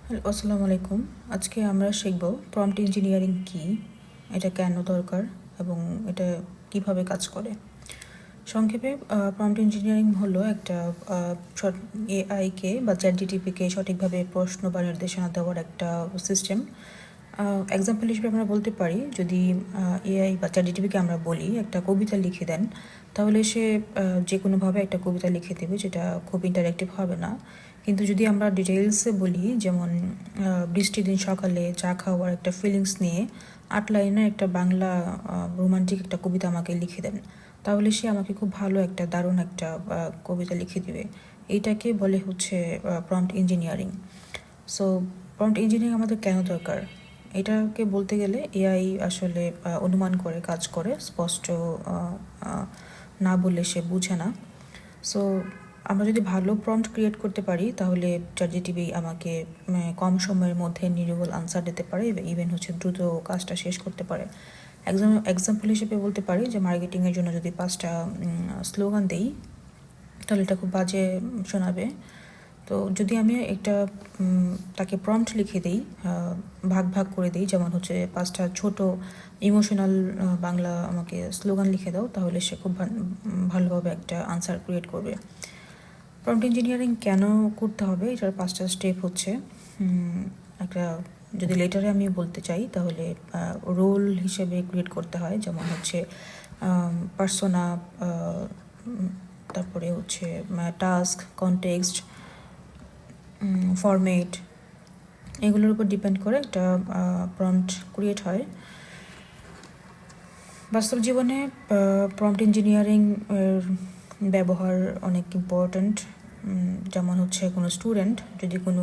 Hello, আসসালামু আলাইকুম। আজকে আমরা শিখব প্রম্পট ইঞ্জিনিয়ারিং কী, এটা কেন দরকার এবং এটা কিভাবে কাজ করে। সংক্ষেপে প্রম্পট ইঞ্জিনিয়ারিং হলো একটা এআইকে বা চ্যাটজিটিপিকে সঠিকভাবে প্রশ্ন বা নির্দেশনা দেওয়ার একটা সিস্টেম। এক্সাম্পল হিসেবে আমরা বলতে পারি, যদি এআই বা চ্যাটজিটিপিকে আমরা বলি একটা কবিতা লিখে দেন, তাহলে সে যে কোনোভাবে একটা কবিতা লিখে দেবে, যেটা খুব ইন্টারেক্টিভ হবে না। কিন্তু যদি আমরা ডিটেলসে বলি, যেমন বৃষ্টির দিন সকালে চা খাওয়ার একটা ফিলিংস নিয়ে 8 লাইনের একটা বাংলা রোমান্টিক একটা কবিতা আমাকে লিখে দেন, তাহলে সে আমাকে খুব ভালো একটা দারুণ একটা কবিতা লিখে দিবে। এইটাকে বলে হচ্ছে prompt engineering. So prompt engineering আমাদের কেন দরকার, এটাকে বলতে গেলে এআই আসলে অনুমান করে কাজ করে, স্পষ্ট না বললে সে বুঝে না। সো আমরা যদি ভালো প্রম্পট ক্রিয়েট করতে পারি, তাহলে চ্যাটজিটিপি আমাকে কম সময়ের মধ্যে নির্ভুল আনসার দিতে পারে, ইভেন হচ্ছে দ্রুত কাজটা শেষ করতে পারে। এক্সাম্পল হিসেবে বলতে পারি যে মার্কেটিংয়ের জন্য যদি 5টা স্লোগান দেই, তাহলে এটা খুব বাজে শোনাবে। তো যদি আমি একটা তাকে প্রম্পট লিখে দিই, ভাগ ভাগ করে দিই, যেমন হচ্ছে 5টা ছোট ইমোশনাল বাংলা আমাকে স্লোগান লিখে দাও, তাহলে সে খুব ভালোভাবে একটা আনসার ক্রিয়েট করবে। প্রম্পট ইঞ্জিনিয়ারিং কেন করতে হবে, এটার 5টা স্টেপ হচ্ছে একটা, যদি লেটারে আমি বলতে চাই তাহলে রোল হিসেবে ক্রিয়েট করতে হয়, যেমন হচ্ছে পার্সোনা, তারপরে হচ্ছে টাস্ক, কনটেক্সট, ফরম্যাট, এগুলোর উপর ডিপেন্ড করে একটা প্রম্পট ক্রিয়েট হয়। বাস্তব জীবনে প্রম্পট ইঞ্জিনিয়ারিং এর ব্যবহার অনেক ইম্পর্ট্যান্ট। যেমন হচ্ছে কোনো স্টুডেন্ট যদি কোনো